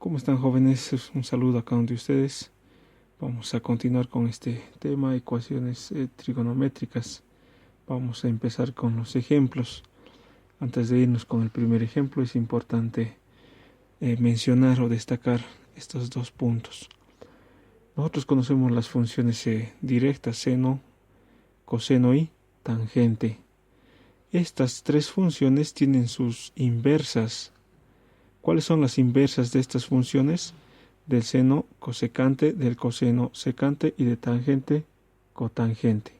¿Cómo están, jóvenes? Un saludo a cada uno de ustedes. Vamos a continuar con este tema, ecuaciones trigonométricas. Vamos a empezar con los ejemplos. Antes de irnos con el primer ejemplo, es importante mencionar o destacar estos dos puntos. Nosotros conocemos las funciones directas, seno, coseno y tangente. Estas tres funciones tienen sus inversas. ¿Cuáles son las inversas de estas funciones? Del seno cosecante, del coseno secante y de tangente cotangente.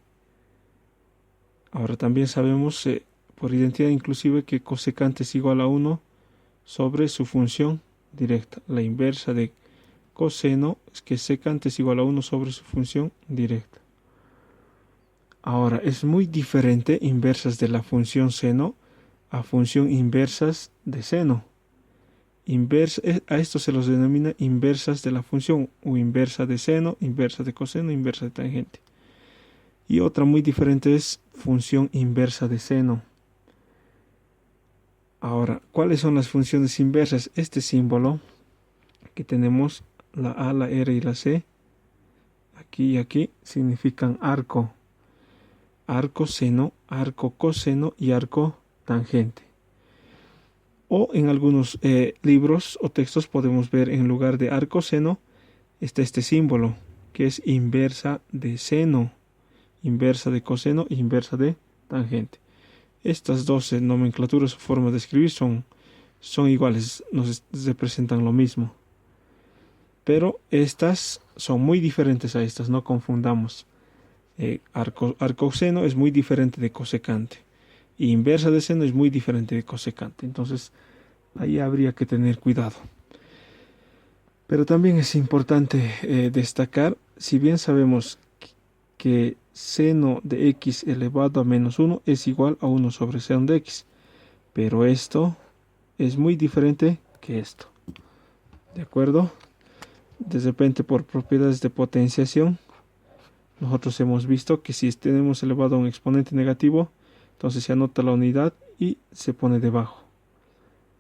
Ahora también sabemos por identidad inclusive que cosecante es igual a 1 sobre su función directa. La inversa de coseno es que secante es igual a 1 sobre su función directa. Ahora, es muy diferente inversas de la función seno a función inversas de seno. A esto se los denomina inversas de la función, o inversa de seno, inversa de coseno, inversa de tangente. Y otra muy diferente es función inversa de seno. Ahora, ¿cuáles son las funciones inversas? Este símbolo que tenemos, la A, la R y la C, aquí y aquí, significan arco. Arco seno, arco coseno y arco tangente. O en algunos libros o textos podemos ver en lugar de arco seno está este símbolo que es inversa de seno, inversa de coseno e inversa de tangente. Estas dos nomenclaturas o formas de escribir son iguales, nos representan lo mismo. Pero estas son muy diferentes a estas, no confundamos. Arcoseno es muy diferente de cosecante. Y inversa de seno es muy diferente de cosecante. Entonces, ahí habría que tener cuidado. Pero también es importante destacar, si bien sabemos que seno de x elevado a menos 1 es igual a 1 sobre seno de x, pero esto es muy diferente que esto. ¿De acuerdo? De repente, por propiedades de potenciación, nosotros hemos visto que si tenemos elevado a un exponente negativo, entonces se anota la unidad y se pone debajo.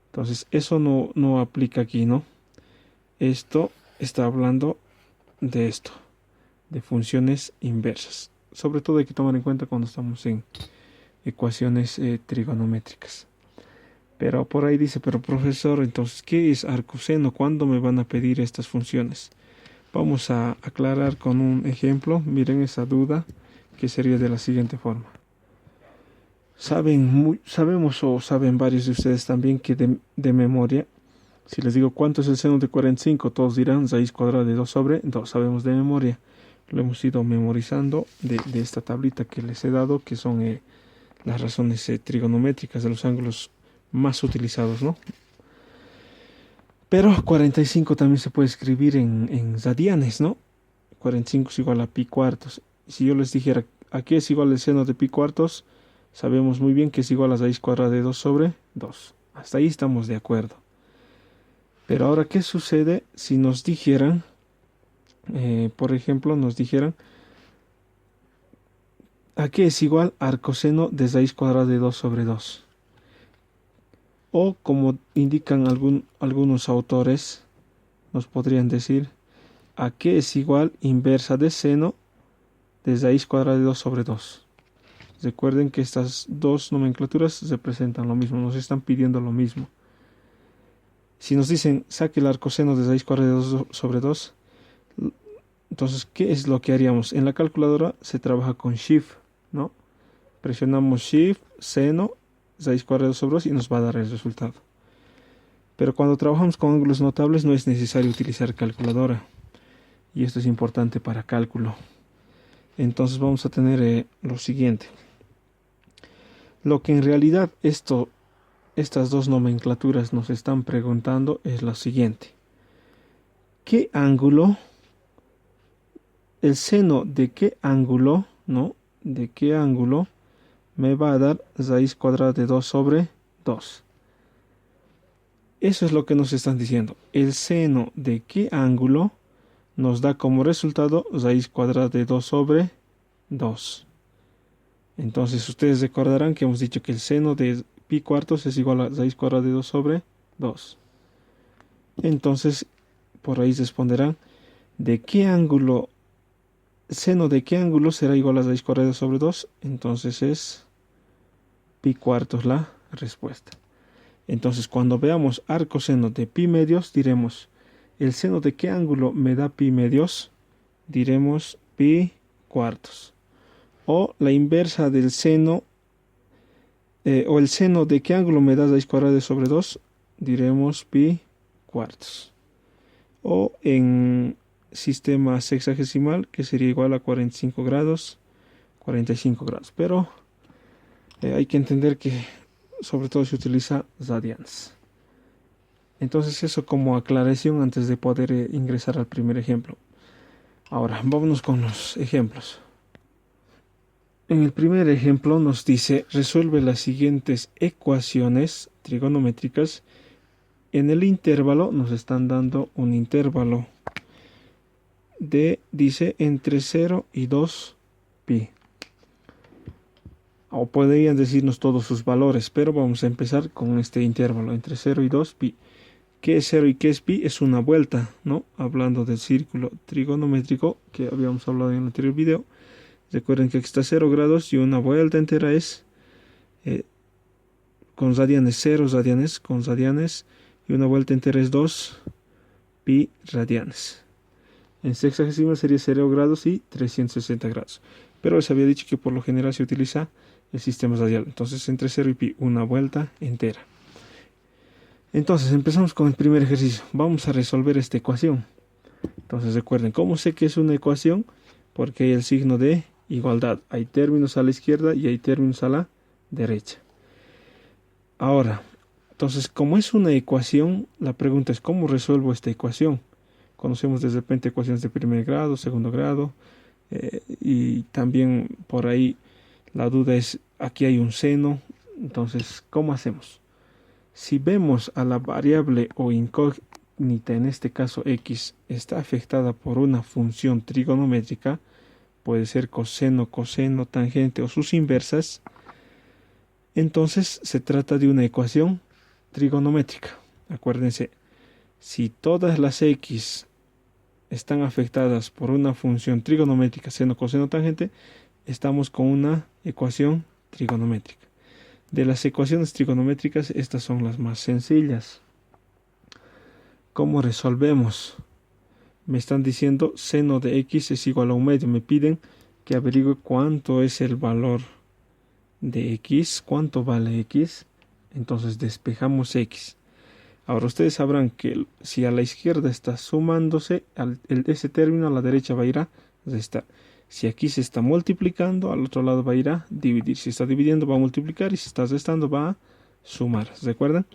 Entonces, eso no aplica aquí, ¿no? Esto está hablando de esto, de funciones inversas. Sobre todo hay que tomar en cuenta cuando estamos en ecuaciones trigonométricas. Pero por ahí dice, pero profesor, entonces, ¿qué es arcoseno? ¿Cuándo me van a pedir estas funciones? Vamos a aclarar con un ejemplo. Miren esa duda, que sería de la siguiente forma. Sabemos o saben varios de ustedes también que de memoria, si les digo cuánto es el seno de 45, todos dirán raíz cuadrada de 2 sobre 2. Sabemos de memoria. Lo hemos ido memorizando de esta tablita que les he dado, que son las razones trigonométricas de los ángulos más utilizados, ¿no? Pero 45 también se puede escribir en radianes, ¿no? 45 es igual a pi cuartos. Si yo les dijera, aquí es igual el seno de pi cuartos, sabemos muy bien que es igual a raíz cuadrada de 2 sobre 2. Hasta ahí estamos de acuerdo. Pero ahora, ¿qué sucede si nos dijeran, por ejemplo, nos dijeran, aquí es igual arcoseno de raíz cuadrada de 2 sobre 2? O como indican algunos autores, nos podrían decir, aquí es igual inversa de seno de raíz cuadrada de 2 sobre 2. Recuerden que estas dos nomenclaturas representan lo mismo, nos están pidiendo lo mismo. Si nos dicen, saque el arcoseno de raíz cuadrada de 2 sobre 2, entonces, ¿qué es lo que haríamos? En la calculadora se trabaja con Shift, ¿no? Presionamos Shift, seno, raíz cuadrada de 2 sobre 2 y nos va a dar el resultado. Pero cuando trabajamos con ángulos notables no es necesario utilizar calculadora. Y esto es importante para cálculo. Entonces vamos a tener lo siguiente. Lo que en realidad estas dos nomenclaturas nos están preguntando es lo siguiente. ¿Qué ángulo, el seno de qué ángulo, ¿no? ¿De qué ángulo me va a dar raíz cuadrada de 2 sobre 2? Eso es lo que nos están diciendo. El seno de qué ángulo nos da como resultado raíz cuadrada de 2 sobre 2. Entonces ustedes recordarán que hemos dicho que el seno de pi cuartos es igual a raíz cuadrada de 2 sobre 2. Entonces, por ahí responderán, ¿de qué ángulo, seno de qué ángulo será igual a raíz cuadrada sobre 2? Entonces es pi cuartos la respuesta. Entonces, cuando veamos arcoseno de pi medios, diremos, ¿el seno de qué ángulo me da pi medios? Diremos pi cuartos. O la inversa del seno, o el seno de qué ángulo me da raíz cuadrada sobre 2, diremos pi cuartos. O en sistema sexagesimal, que sería igual a 45 grados, 45 grados. Pero hay que entender que sobre todo se utiliza radians. Entonces eso como aclaración antes de poder ingresar al primer ejemplo. Ahora, vámonos con los ejemplos. En el primer ejemplo nos dice, resuelve las siguientes ecuaciones trigonométricas. En el intervalo nos están dando un intervalo de, dice, entre 0 y 2 pi. O podrían decirnos todos sus valores, pero vamos a empezar con este intervalo entre 0 y 2 pi. ¿Qué es 0 y qué es pi? Es una vuelta, ¿no? Hablando del círculo trigonométrico que habíamos hablado en el anterior video. Recuerden que aquí está 0 grados y una vuelta entera es con radianes, 0 radianes con radianes, y una vuelta entera es 2 pi radianes. En sexagesimal sería 0 grados y 360 grados. Pero les había dicho que por lo general se utiliza el sistema radial. Entonces entre 0 y pi, una vuelta entera. Entonces empezamos con el primer ejercicio. Vamos a resolver esta ecuación. Entonces recuerden, ¿cómo sé que es una ecuación? Porque hay el signo de igualdad. Hay términos a la izquierda y hay términos a la derecha. Ahora, entonces como es una ecuación, la pregunta es ¿cómo resuelvo esta ecuación? Conocemos de repente ecuaciones de primer grado, segundo grado, y también por ahí la duda es, aquí hay un seno, entonces ¿cómo hacemos? Si vemos a la variable o incógnita, en este caso x, está afectada por una función trigonométrica, puede ser coseno, coseno, tangente o sus inversas, entonces se trata de una ecuación trigonométrica. Acuérdense, si todas las x están afectadas por una función trigonométrica, seno, coseno, tangente, estamos con una ecuación trigonométrica. De las ecuaciones trigonométricas, estas son las más sencillas. ¿Cómo resolvemos? Me están diciendo seno de x es igual a 1/2. Me piden que averigüe cuánto es el valor de x, cuánto vale x. Entonces despejamos x. Ahora ustedes sabrán que si a la izquierda está sumándose, ese término a la derecha va a ir a restar. Si aquí se está multiplicando, al otro lado va a ir a dividir. Si está dividiendo va a multiplicar y si está restando va a sumar. ¿Recuerdan?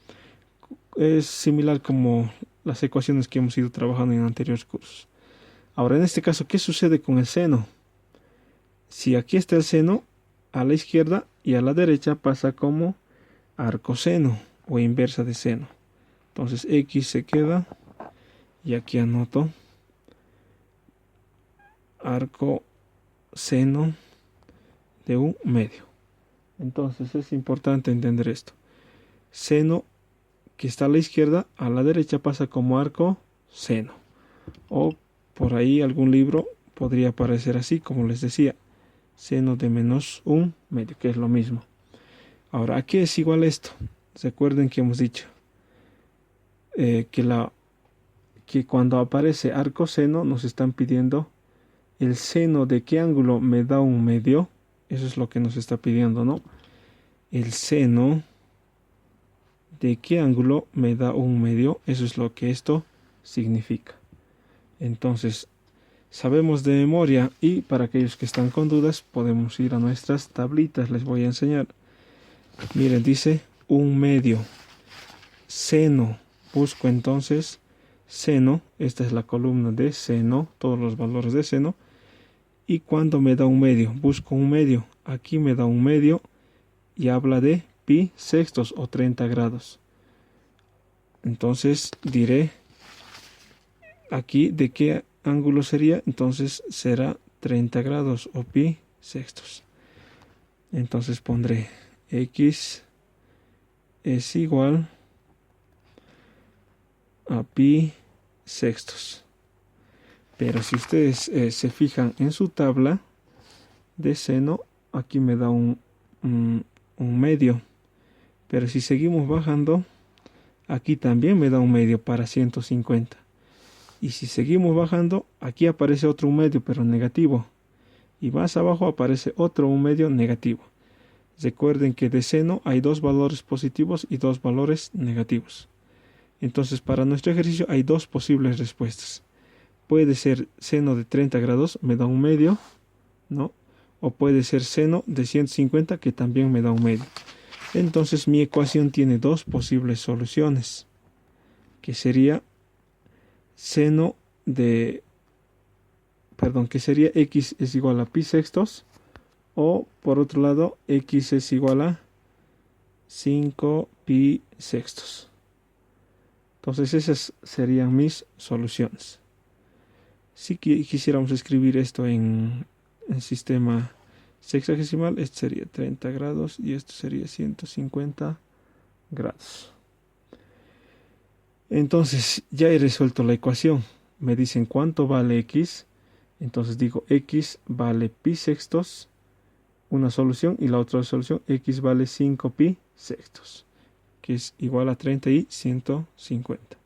Es similar como las ecuaciones que hemos ido trabajando en anteriores cursos. Ahora en este caso, ¿qué sucede con el seno? Si aquí está el seno, a la izquierda y a la derecha pasa como arcoseno o inversa de seno. Entonces x se queda y aquí anoto arco seno de 1/2. Entonces es importante entender esto. Seno que está a la izquierda, a la derecha pasa como arco seno. O por ahí algún libro podría aparecer así, como les decía, seno de -1/2, que es lo mismo. Ahora, ¿a qué es igual esto? Recuerden que hemos dicho que cuando aparece arco seno nos están pidiendo el seno de qué ángulo me da 1/2. Eso es lo que nos está pidiendo, ¿no? El seno de qué ángulo me da 1/2. Eso es lo que esto significa. Entonces, sabemos de memoria y para aquellos que están con dudas podemos ir a nuestras tablitas. Les voy a enseñar. Miren, dice 1/2. Seno. Busco entonces seno. Esta es la columna de seno. Todos los valores de seno. Y cuando me da 1/2, busco 1/2. Aquí me da 1/2 y habla de pi sextos o 30 grados. Entonces diré aquí de qué ángulo sería. Entonces será 30 grados o pi sextos. Entonces pondré x es igual a pi sextos. Pero si ustedes se fijan en su tabla de seno, aquí me da un medio. Pero si seguimos bajando, aquí también me da un medio para 150. Y si seguimos bajando, aquí aparece otro medio, pero negativo. Y más abajo aparece otro medio negativo. Recuerden que de seno hay dos valores positivos y dos valores negativos. Entonces, para nuestro ejercicio hay dos posibles respuestas. Puede ser seno de 30 grados, me da un medio, ¿no? O puede ser seno de 150, que también me da un medio. Entonces, mi ecuación tiene dos posibles soluciones, que sería que sería x es igual a pi sextos, o por otro lado, x es igual a 5 pi sextos. Entonces esas serían mis soluciones. Si quisiéramos escribir esto en sistema sexagesimal, esto sería 30 grados y esto sería 150 grados. Entonces ya he resuelto la ecuación. Me dicen cuánto vale x. Entonces digo x vale pi sextos, una solución, y la otra solución x vale 5 pi sextos, que es igual a 30 y 150.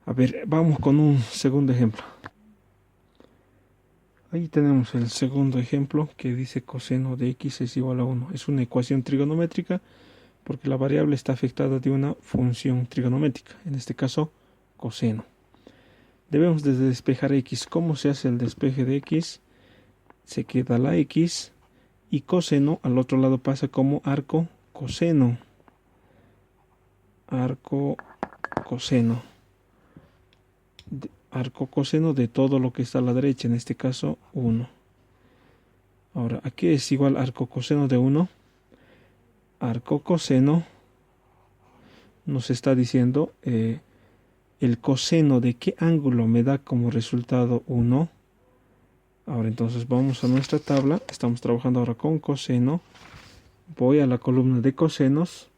A ver, vamos con un segundo ejemplo. Ahí tenemos el segundo ejemplo que dice coseno de x es igual a 1. Es una ecuación trigonométrica porque la variable está afectada de una función trigonométrica, en este caso coseno. Debemos de despejar x. ¿Cómo se hace el despeje de x? Se queda la x y coseno al otro lado pasa como arco coseno. Arco coseno. Arco coseno de todo lo que está a la derecha, en este caso 1. Ahora, ¿a qué es igual arco coseno de 1? Arco coseno nos está diciendo el coseno de qué ángulo me da como resultado 1. Ahora entonces vamos a nuestra tabla. Estamos trabajando ahora con coseno. Voy a la columna de cosenos.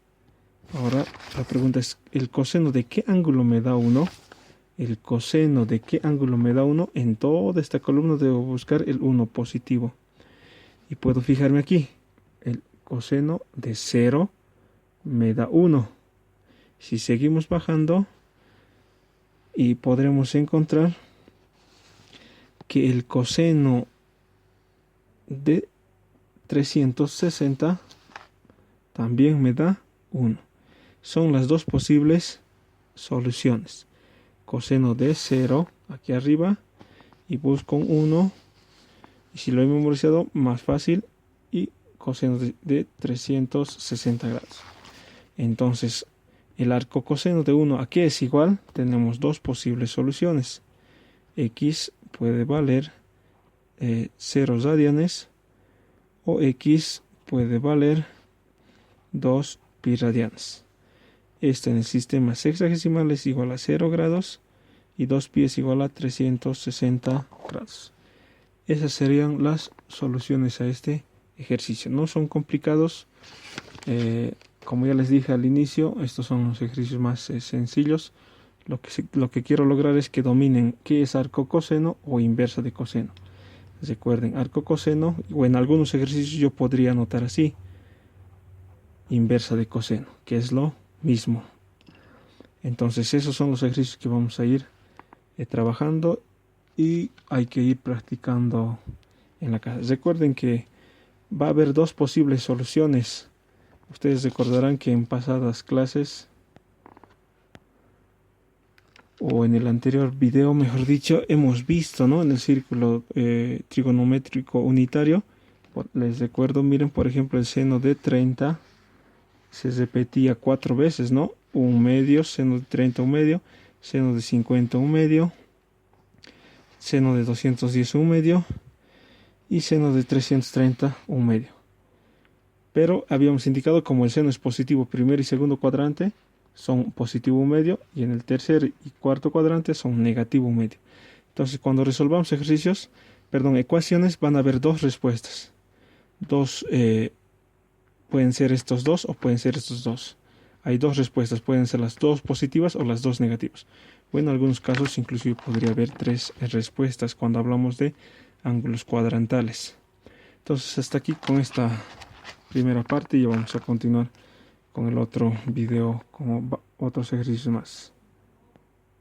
Ahora la pregunta es, ¿el coseno de qué ángulo me da 1? El coseno de qué ángulo me da 1. En toda esta columna debo buscar el 1 positivo. Y puedo fijarme aquí. El coseno de 0 me da 1. Si seguimos bajando, y podremos encontrar que el coseno de 360 también me da 1. Son las dos posibles soluciones. Coseno de 0 aquí arriba y busco un 1. Y si lo he memorizado, más fácil. Y coseno de 360 grados. Entonces, el arco coseno de 1 aquí es igual. Tenemos dos posibles soluciones. X puede valer 0 radianes o x puede valer 2 pi radianes. Esto en el sistema sexagesimal es igual a 0 grados y 2 pi es igual a 360 grados. Esas serían las soluciones a este ejercicio. No son complicados. Como ya les dije al inicio, estos son los ejercicios más sencillos. Lo que quiero lograr es que dominen qué es arco coseno o inversa de coseno. Recuerden, arco coseno, o en algunos ejercicios yo podría anotar así, inversa de coseno, que es lo mismo. Entonces esos son los ejercicios que vamos a ir trabajando y hay que ir practicando en la casa. Recuerden que va a haber dos posibles soluciones. Ustedes recordarán que en pasadas clases, o en el anterior video, mejor dicho, hemos visto, ¿no?, en el círculo trigonométrico unitario. Les recuerdo, miren, por ejemplo, el seno de 30 se repetía 4 veces, ¿no? Un medio, seno de 30 un medio, seno de 50 un medio, seno de 210 un medio y seno de 330 un medio. Pero habíamos indicado, como el seno es positivo primer y segundo cuadrante, son positivo un medio, y en el tercer y cuarto cuadrante son negativo un medio. Entonces, cuando resolvamos ecuaciones, van a haber dos respuestas. Pueden ser estos dos o pueden ser estos dos. hay dos respuestas, pueden ser las dos positivas o las dos negativas. O en algunos casos inclusive podría haber tres respuestas cuando hablamos de ángulos cuadrantales. Entonces hasta aquí con esta primera parte y vamos a continuar con el otro video, con otros ejercicios más.